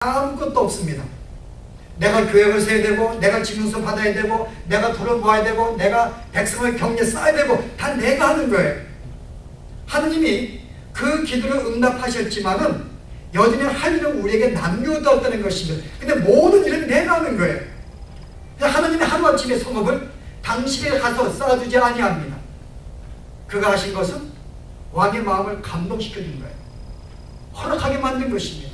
아무것도 없습니다. 내가 교회를 세야 되고, 내가 지명서 받아야 되고, 내가 돈을 모아야 되고, 내가 백성을 격려에 쌓아야 되고, 다 내가 하는 거예요. 하느님이 그 기도를 응답하셨지만은 여전히 할 일은 우리에게 남겨두었다는 것입니다. 근데 모든 일은 내가 하는 거예요. 하느님이 하루아침에 성읍을 당신에게 가서 쌓아주지 아니합니다. 그가 하신 것은 왕의 마음을 감동시켜준 거예요. 허락하게 만든 것입니다.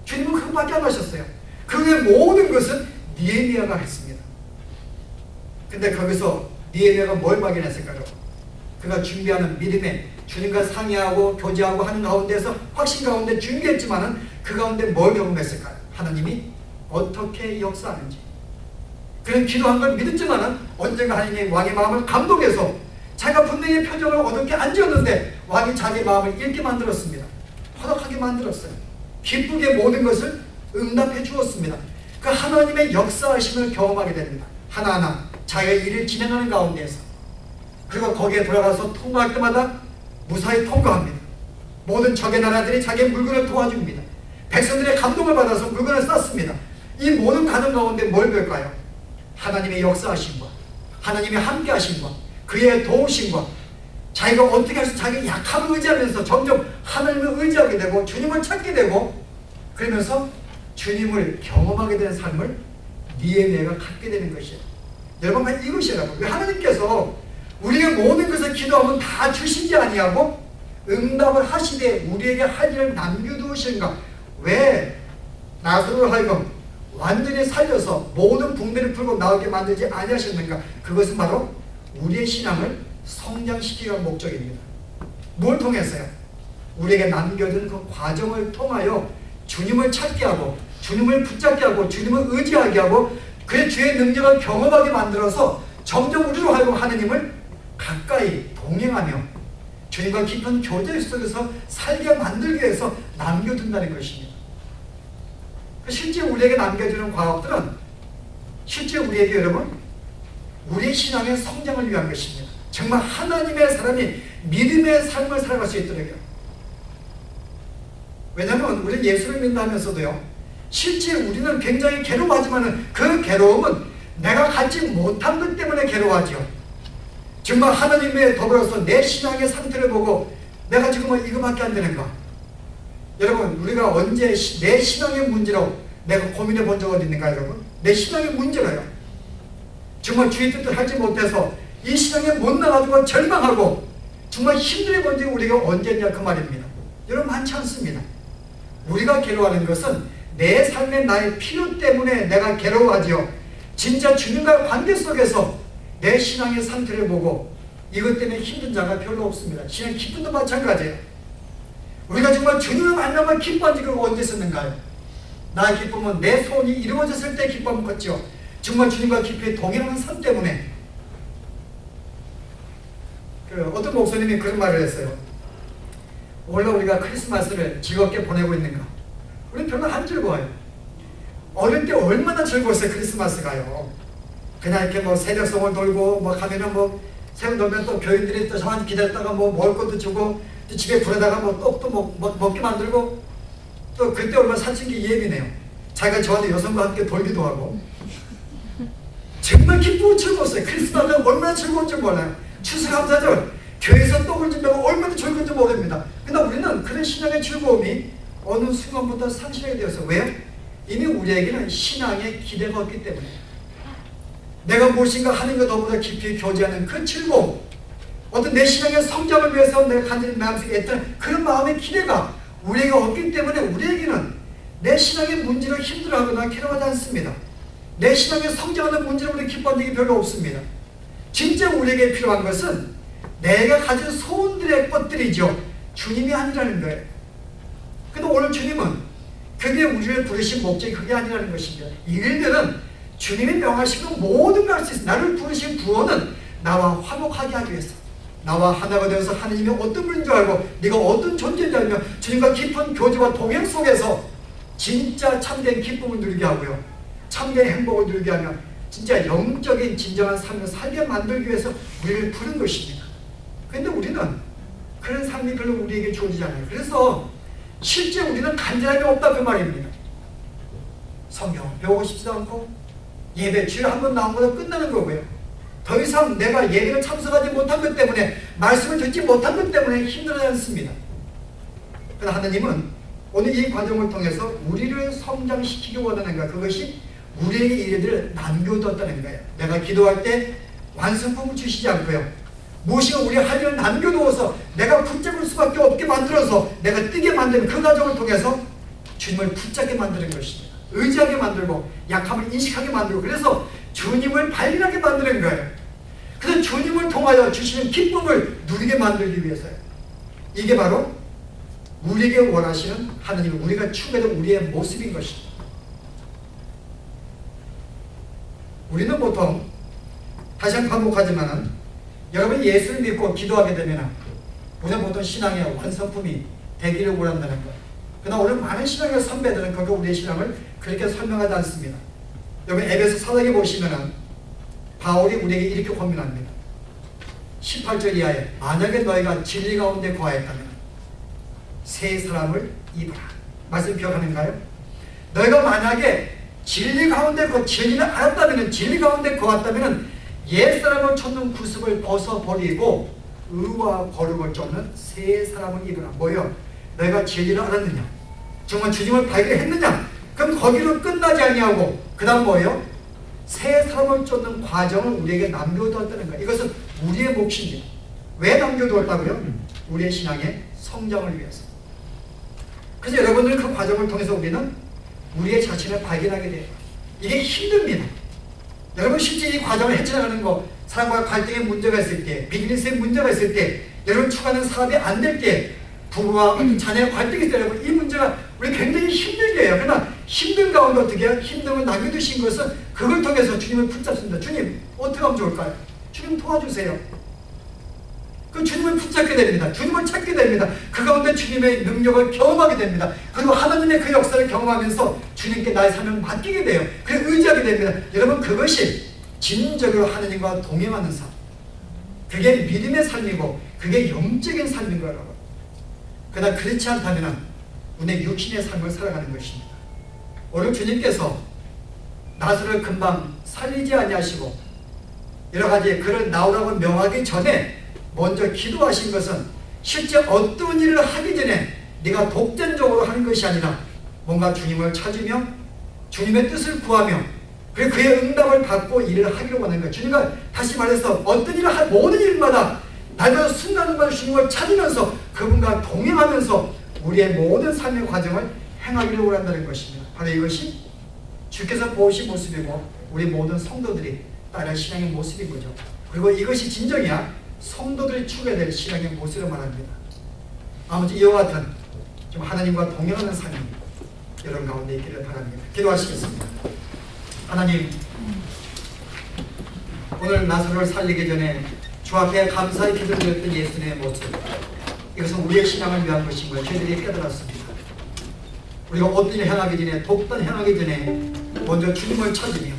주님은 그것밖에 안 하셨어요. 그 외 모든 것은 느헤미야가 했습니다. 근데 거기서 느헤미야가 뭘 발견했을까요? 그가 준비하는 믿음에 주님과 상의하고 교제하고 하는 가운데서 확신 가운데 준비했지만은 그 가운데 뭘 경험했을까요? 하나님이 어떻게 역사하는지. 그는 기도한 걸 믿었지만은 언젠가 하나님이 왕의 마음을 감동해서 자기가 분명히 표정을 어둡게 안 지었는데 왕이 자기 마음을 읽게 만들었습니다. 허락하게 만들었어요. 기쁘게 모든 것을 응답해 주었습니다. 그 하나님의 역사하심을 경험하게 됩니다. 하나하나 자기가 일을 진행하는 가운데에서. 그리고 거기에 돌아가서 통과할 때마다 무사히 통과합니다. 모든 적의 나라들이 자기의 물건을 도와줍니다. 백성들의 감동을 받아서 물건을 쌓습니다. 이 모든 과정 가운데 뭘 볼까요? 하나님의 역사하심과 하나님의 함께 하심과 그의 도우심과 자기가 어떻게 해서 자기 약함을 의지하면서 점점 하나님을 의지하게 되고 주님을 찾게 되고 그러면서 주님을 경험하게 되는 삶을 느헤미야가 갖게 되는 것이에요. 여러분, 이것이라고. 왜 하나님께서 우리의 모든 것을 기도하면 다 주시지 아니하고 응답을 하시되 우리에게 할 일을 남겨두시는가? 왜 나사로를 하여금 완전히 살려서 모든 붕대를 풀고 나오게 만들지 아니하셨는가? 그것은 바로 우리의 신앙을 성장시키기 위한 목적입니다. 뭘 통해서요? 우리에게 남겨둔 그 과정을 통하여 주님을 찾게 하고 주님을 붙잡게 하고 주님을 의지하게 하고 그의 주의 능력을 경험하게 만들어서 점점 우리로 하여금 하느님을 가까이 동행하며 주님과 깊은 교제 속에서 살게 만들기 위해서 남겨둔다는 것입니다. 실제 우리에게 남겨주는 과업들은 실제 우리에게 여러분 우리의 신앙의 성장을 위한 것입니다. 정말 하나님의 사람이 믿음의 삶을 살아갈 수 있도록요. 왜냐하면 우리는 예수를 믿는다면서도요 실제 우리는 굉장히 괴로워하지만 그 괴로움은 내가 갖지 못한 것 때문에 괴로워하죠. 정말 하나님에 더불어서 내 신앙의 상태를 보고 내가 지금 이거밖에 안 되는가? 여러분, 우리가 언제 내 신앙의 문제로 내가 고민해 본 적 어디 있는가 여러분? 내 신앙의 문제로요. 정말 주의 뜻을 하지 못해서 이 신앙에 못 나가지고 절망하고 정말 힘들게 본 적이 우리가 언제냐 그 말입니다. 여러분, 많지 않습니다. 우리가 괴로워하는 것은 내 삶의 나의 필요 때문에 내가 괴로워하지요. 진짜 주님과의 관계 속에서 내 신앙의 상태를 보고 이것 때문에 힘든 자가 별로 없습니다. 신앙 기쁨도 마찬가지예요. 우리가 정말 주님을 만나면 기뻐한 지가 언제 있었는가요? 나의 기쁨은 내 소원이 이루어졌을 때 기쁨을 걷죠. 정말 주님과 깊이 동행하는 삶 때문에. 어떤 목사님이 그런 말을 했어요. 원래 우리가 크리스마스를 즐겁게 보내고 있는가? 우리 별로 안 즐거워요. 어릴 때 얼마나 즐거웠어요. 크리스마스가요. 그냥 이렇게 뭐 새벽송을 돌고 뭐 가면은 뭐 새벽 놀면 또 교인들이 또 저만 기다렸다가 뭐 먹을 것도 주고 또 집에 불에다가 뭐 떡도 먹게 만들고 또 그때 얼마나 사춘기 예비네요. 자기가 저한테 여성과 함께 돌기도 하고 정말 기쁘고 즐거웠어요. 크리스마스가 얼마나 즐거운지 몰라요. 추수감사절 교회에서 떡을 준다고 얼마나 즐거운지 모릅니다. 근데 우리는 그런 신앙의 즐거움이 어느 순간부터 상실하게 되었어요. 왜요? 이미 우리에게는 신앙의 기대가 없기 때문에 내가 무엇인가 하는 것보다 깊이 교제하는 그 즐거움, 어떤 내 신앙의 성장을 위해서 내가 간절히 마음속에 했던 그런 마음의 기대가 우리에게 없기 때문에 우리에게는 내 신앙의 문제로 힘들어하거나 괴로워하지 않습니다. 내 신앙의 성장하는 문제로 우리 기뻐하는 적이 별로 없습니다. 진짜 우리에게 필요한 것은 내가 가진 소원들의 것들이죠. 주님이 아니라는 거예요. 근데 오늘 주님은 그게 우리를 부르신 목적이 그게 아니라는 것입니다. 일들은 주님이 명하시고 모든 걸 할 수 있어요. 나를 부르신 구원은 나와 화목하게 하기 위해서 나와 하나가 되어서 하나님이 어떤 분인 줄 알고 네가 어떤 존재인지 알며 주님과 깊은 교제와 동행 속에서 진짜 참된 기쁨을 누리게 하고요. 참된 행복을 누리게 하며 진짜 영적인 진정한 삶을 살게 만들기 위해서 우리를 부른 것입니다. 그런데 우리는 그런 삶이 별로 우리에게 주어지지 않아요. 그래서 실제 우리는 간절함이 없다 그 말입니다. 성경을 배우고 싶지도 않고 예배 주일에 한 번 나온 거로 끝나는 거고요. 더 이상 내가 예배를 참석하지 못한 것 때문에 말씀을 듣지 못한 것 때문에 힘들지 않습니다. 그러나 하나님은 오늘 이 과정을 통해서 우리를 성장시키기 원하는 거야. 그것이 우리에게 이르기를 남겨두었다는 거예요. 내가 기도할 때 완성품을 주시지 않고요. 무엇인가 우리 할 일을 남겨두어서 내가 붙잡을 수밖에 없게 만들어서 내가 뜨게 만드는 그 과정을 통해서 주님을 붙잡게 만드는 것입니다. 의지하게 만들고 약함을 인식하게 만들고 그래서 주님을 발견하게 만드는 거예요. 그래서 주님을 통하여 주시는 기쁨을 누리게 만들기 위해서요. 이게 바로 우리에게 원하시는 하나님, 우리가 추구하는 우리의 모습인 것입니다. 우리는 보통 다시 한번 반복하지만 여러분이 예수를 믿고 기도하게 되면 우리는 보통 신앙의 완성품이 되기를 원한다는 것. 그러나 오늘 많은 신앙의 선배들은 그렇게 우리의 신앙을 그렇게 설명하지 않습니다. 여러분 에베소 4장에 보시면 바울이 우리에게 이렇게 권면합니다. 18절 이하에 만약에 너희가 진리 가운데 거하였다면 새 사람을 입으라. 말씀 기억하는가요? 너희가 만약에 진리 가운데 진리를 알았다면, 진리 가운데 거했다면 옛사람을 쫓는 구습을 벗어버리고 의와 거룩을 쫓는 새 사람을 입으라. 뭐요? 너희가 진리를 알았느냐? 정말 주님을 발견했느냐? 그럼 거기로 끝나지 아니하고 그 다음 뭐예요? 새 사람을 쫓는 과정을 우리에게 남겨두었다는 거예요. 이것은 우리의 몫입니다. 왜 남겨두었다고요? 우리의 신앙의 성장을 위해서. 그래서 여러분들 그 과정을 통해서 우리는 우리의 자신을 발견하게 돼요. 이게 힘듭니다. 여러분 실제 이 과정을 헤쳐나가는 거, 사람과 갈등에 문제가 있을 때, 비즈니스에 문제가 있을 때, 여러분 추구하는 사업이 안 될 때, 부부와 자녀의 갈등이 있을 때 여러분 이 문제가 우리 굉장히 힘들게 해요. 그러나 힘든 가운데 어떻게 해요? 힘듦을 남겨두신 것은 그걸 통해서 주님을 붙잡습니다. 주님 어떻게 하면 좋을까요? 주님 도와주세요. 그 주님을 붙잡게 됩니다. 주님을 찾게 됩니다. 그 가운데 주님의 능력을 경험하게 됩니다. 그리고 하나님의 그 역사를 경험하면서 주님께 나의 삶을 맡기게 돼요. 그래서 의지하게 됩니다. 여러분 그것이 진정으로 하나님과 동행하는 삶, 그게 믿음의 삶이고 그게 영적인 삶인 거예요. 여러분. 그러나 그렇지 않다면 우리의 육신의 삶을 살아가는 것입니다. 오늘 주님께서 나사로를 금방 살리지 아니하시고 여러 가지 그를 나오라고 명하기 전에 먼저 기도하신 것은 실제 어떤 일을 하기 전에 네가 독단적으로 하는 것이 아니라 뭔가 주님을 찾으며 주님의 뜻을 구하며 그리고 그의 응답을 받고 일을 하기로 하는 거예요. 주님과 다시 말해서 어떤 일을 할 모든 일마다 날마다 순간순간 주님을 찾으면서 그분과 동행하면서 우리의 모든 삶의 과정을 행하기를 원한다는 것입니다. 바로 이것이 주께서 보신 모습이고 우리 모든 성도들이 따르는 신앙의 모습인 거죠. 그리고 이것이 진정이야 성도들이 추구해야 될 신앙의 모습을 말합니다. 아무튼 이와 같은 좀 하나님과 동행하는 삶이 여러분 가운데 있기를 바랍니다. 기도하시겠습니다. 하나님, 오늘 나사로를 살리기 전에 주 앞에 감사의 기도를 드렸던 예수님의 모습, 이것은 우리의 신앙을 위한 것인 걸 저희들이 깨달았습니다. 우리가 어떤 일을 행하기 전에, 독단 행하기 전에 먼저 주님을 찾으며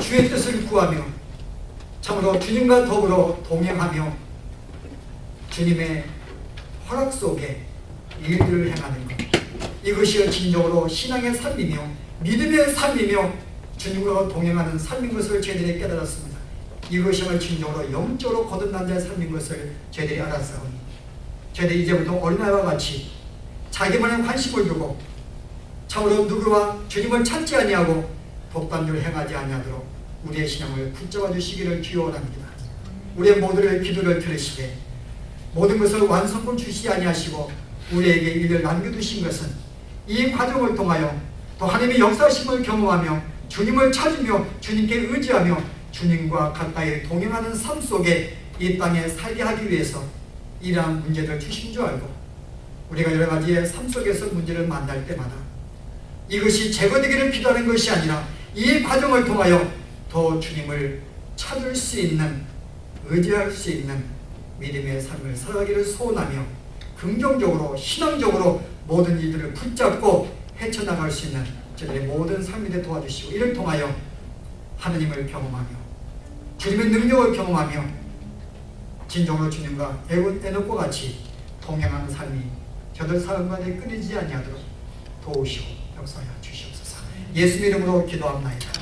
주의 뜻을 구하며 참으로 주님과 더불어 동행하며 주님의 허락 속에 일들을 행하는 것, 이것이 진정으로 신앙의 삶이며 믿음의 삶이며 주님과 동행하는 삶인 것을 저희들이 깨달았습니다. 이것이 진정으로 영적으로 거듭난 자의 삶인 것을 저희들이 알았사오니 저희들이 이제부터 어린아이와 같이 자기만의 관심을 두고 참으로 누구와 주님을 찾지 아니하고 독단적으로 행하지 아니하도록 우리의 신앙을 붙잡아 주시기를 기원합니다. 우리의 모두의 기도를 들으시되 모든 것을 완성을 주시지 아니하시고 우리에게 일을 남겨두신 것은 이 과정을 통하여 또 하나님의 역사심을 경험하며 주님을 찾으며 주님께 의지하며 주님과 가까이 동행하는 삶 속에 이 땅에 살게 하기 위해서 이러한 문제를 주신 줄 알고 우리가 여러 가지의 삶 속에서 문제를 만날 때마다 이것이 제거되기를 기도하는 것이 아니라 이 과정을 통하여 더 주님을 찾을 수 있는, 의지할 수 있는 믿음의 삶을 살아가기를 소원하며 긍정적으로 신앙적으로 모든 이들을 붙잡고 헤쳐나갈 수 있는 저들의 모든 삶이 되 도와주시고 이를 통하여 하나님을 경험하며 주님의 능력을 경험하며 진정으로 주님과 에녹과 같이 동행하는 삶이 저들 삶 가운데 끊이지 아니하도록 도우시고 역사하여 주시옵소서. 예수 이름으로 기도합니다.